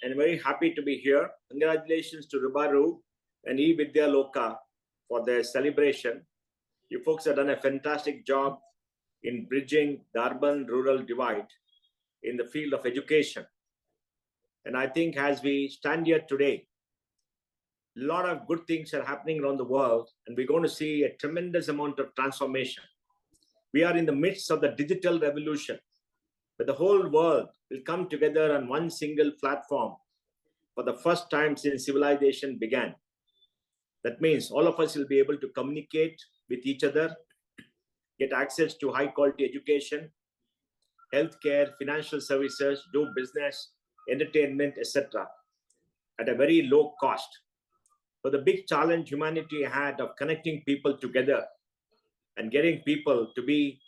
and very happy to be here. Congratulations to Rubaru and eVidyaloka for their celebration. You folks have done a fantastic job in bridging the urban-rural divide in the field of education. And I think as we stand here today, a lot of good things are happening around the world, and we're going to see a tremendous amount of transformation. We are in the midst of the digital revolution, where the whole world will come together on one single platform for the first time since civilization began. That means all of us will be able to communicate with each other, get access to high quality education, healthcare, financial services, do business, entertainment, etc. at a very low cost. So the big challenge humanity had of connecting people together and getting people to be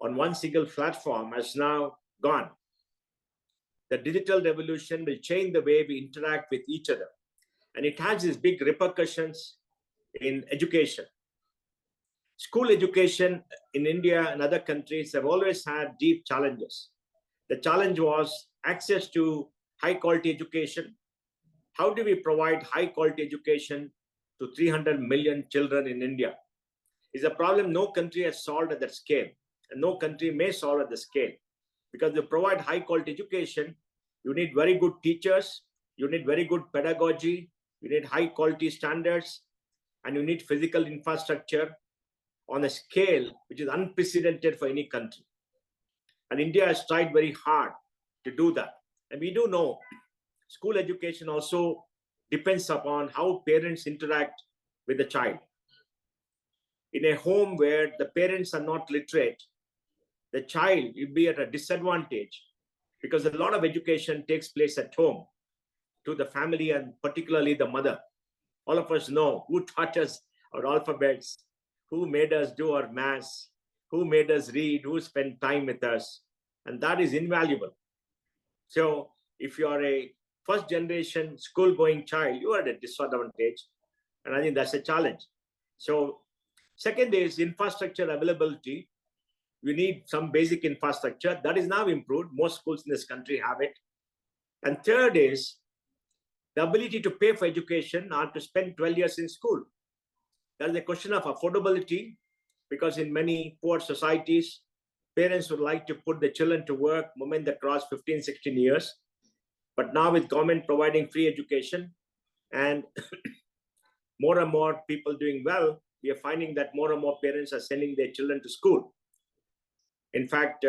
on one single platform has now gone. The digital revolution will change the way we interact with each other. And it has these big repercussions in education. School education in India and other countries have always had deep challenges. The challenge was access to high quality education. How do we provide high quality education to 300 million children in India? It's a problem no country has solved at that scale, and no country may solve at the scale. Because to provide high quality education, you need very good teachers, you need very good pedagogy, you need high quality standards, and you need physical infrastructure on a scale which is unprecedented for any country. And India has tried very hard to do that. And we do know school education also depends upon how parents interact with the child. In a home where the parents are not literate, the child will be at a disadvantage because a lot of education takes place at home to the family and particularly the mother. All of us know who taught us our alphabets, who made us do our maths, who made us read, who spent time with us, and that is invaluable. So if you are a first generation school going child, you are at a disadvantage, and I think that's a challenge. So second is infrastructure availability. You need some basic infrastructure that is now improved. Most schools in this country have it. And third is the ability to pay for education or to spend 12 years in school. There is a question of affordability, because in many poor societies, parents would like to put the children to work the moment they cross 15, 16 years. But now with government providing free education and more and more people doing well, we are finding that more and more parents are sending their children to school. In fact,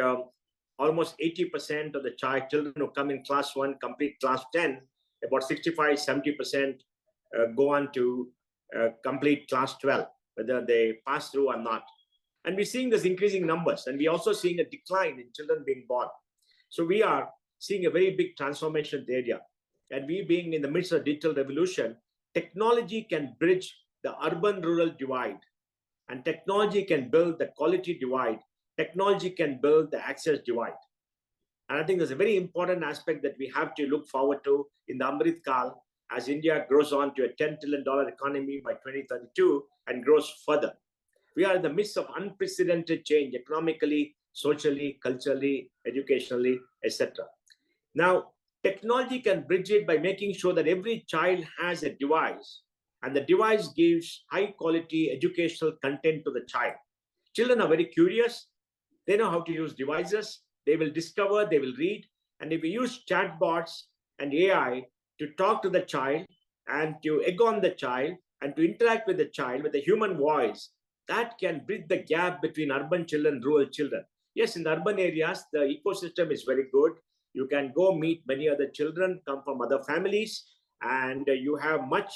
almost 80% of the children who come in class 1 complete class 10, about 65, 70% go on to complete class 12, whether they pass through or not. And we're seeing this increasing numbers, and we're also seeing a decline in children being born. So we are seeing a very big transformation area. And we being in the midst of digital revolution, technology can bridge the urban-rural divide, and technology can build the quality divide. Technology can build the access divide. And I think there's a very important aspect that we have to look forward to in the Amrit Kal as India grows on to a $10 trillion economy by 2032 and grows further. We are in the midst of unprecedented change economically, socially, culturally, educationally, etc. Now, technology can bridge it by making sure that every child has a device, and the device gives high quality educational content to the child. Children are very curious. They know how to use devices. They will discover, they will read. And if we use chatbots and AI to talk to the child and to egg on the child and to interact with the child with a human voice, that can bridge the gap between urban children and rural children. Yes, in the urban areas, the ecosystem is very good. You can go meet many other children, come from other families, and you have much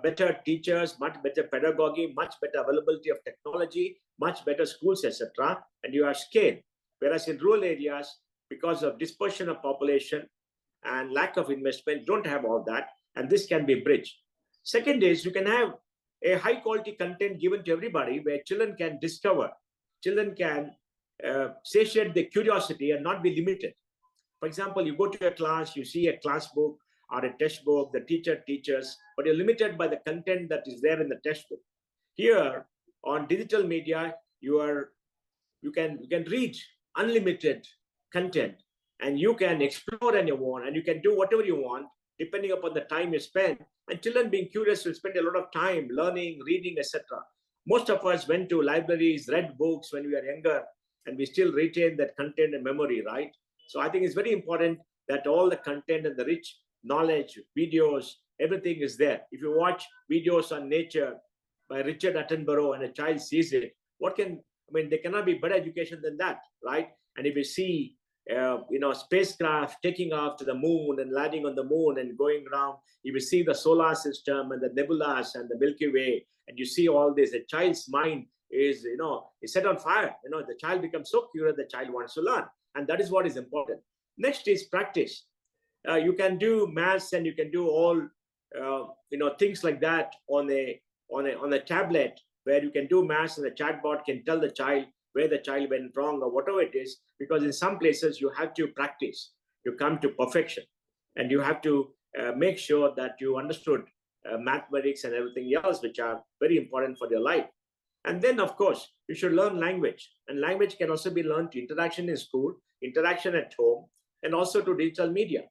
better teachers, much better pedagogy, much better availability of technology, much better schools, etc. And you have scale. Whereas in rural areas, because of dispersion of population and lack of investment, don't have all that. And this can be bridged. Second is you can have a high quality content given to everybody where children can discover, children can satiate their curiosity and not be limited. For example, you go to a class, you see a class book or a textbook, the teacher teaches, but you're limited by the content that is there in the textbook. Here on digital media, you can read unlimited content and you can explore on your own, and you can do whatever you want depending upon the time you spend. And children being curious will spend a lot of time learning, reading, etc. Most of us went to libraries, read books when we were younger, and we still retain that content and memory, right? So I think it's very important that all the content and the rich knowledge, videos, everything is there. If you watch videos on nature by Richard Attenborough and a child sees it, there cannot be better education than that, right? And if you see, spacecraft taking off to the moon and landing on the moon and going around, if you see the solar system and the nebulas and the Milky Way, and you see all this, a child's mind is set on fire. The child becomes so curious, the child wants to learn, and that is what is important. Next is practice. You can do maths and you can do all things like that on a tablet, where you can do maths and the chatbot can tell the child where the child went wrong or whatever it is, because in some places you have to practice, you come to perfection, and you have to make sure that you understood mathematics and everything else, which are very important for your life. And then, of course, you should learn language, and language can also be learned to interaction in school, interaction at home, and also to digital media,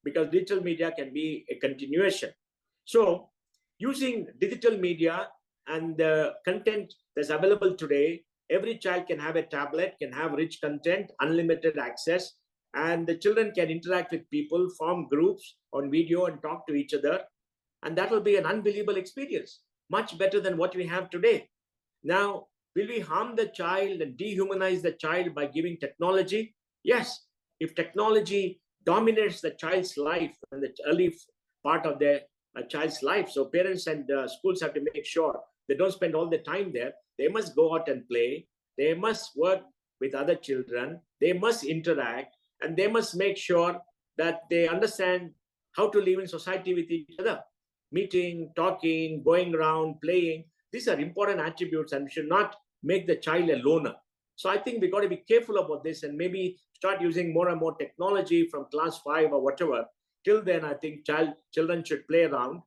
because digital media can be a continuation. So using digital media and the content that's available today, every child can have a tablet, can have rich content, unlimited access, and the children can interact with people, form groups on video and talk to each other. And that will be an unbelievable experience, much better than what we have today. Now, will we harm the child and dehumanize the child by giving technology? Yes. If technology dominates the child's life and the early part of their child's life, so parents and schools have to make sure they don't spend all the time there. They must go out and play. They must work with other children. They must interact, and they must make sure that they understand how to live in society with each other. Meeting, talking, going around, playing. These are important attributes, and we should not make the child a loner. So I think we got to be careful about this, and maybe start using more and more technology from class 5 or whatever. Till then, I think children should play around.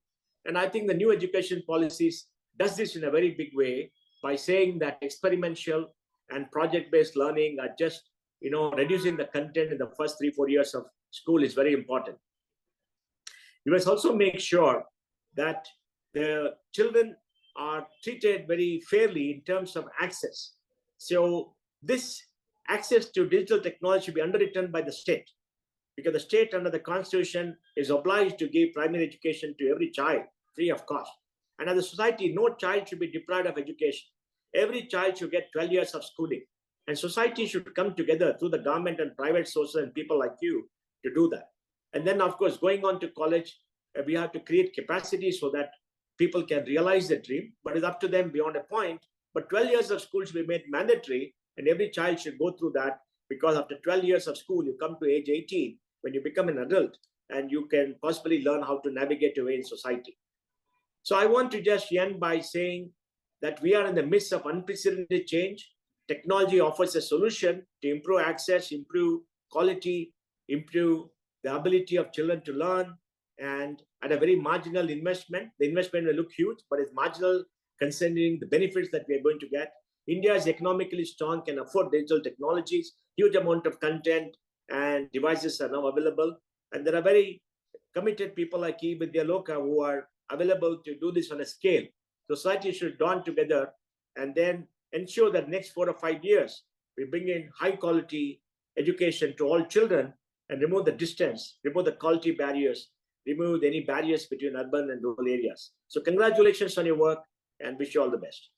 And I think the new education policies does this in a very big way by saying that experiential and project-based learning are just, reducing the content in the first 3-4 years of school is very important. You must also make sure that the children are treated very fairly in terms of access. So this access to digital technology should be underwritten by the state, because the state under the Constitution is obliged to give primary education to every child free of cost. And as a society, no child should be deprived of education. Every child should get 12 years of schooling. And society should come together through the government and private sources and people like you to do that. And then, of course, going on to college, we have to create capacity so that people can realize their dream, but it's up to them beyond a point. But 12 years of school should be made mandatory, and every child should go through that, because after 12 years of school, you come to age 18, when you become an adult, and you can possibly learn how to navigate your way in society. So I want to just end by saying that we are in the midst of unprecedented change. Technology offers a solution to improve access, improve quality, improve the ability of children to learn, and at a very marginal investment. The investment will look huge, but it's marginal considering the benefits that we are going to get. India is economically strong, can afford digital technologies, huge amount of content and devices are now available. And there are very committed people like eVidyaloka who are available to do this on a scale. Society should join together and then ensure that next 4 or 5 years, we bring in high quality education to all children and remove the distance, remove the quality barriers, remove any barriers between urban and rural areas. So congratulations on your work and wish you all the best.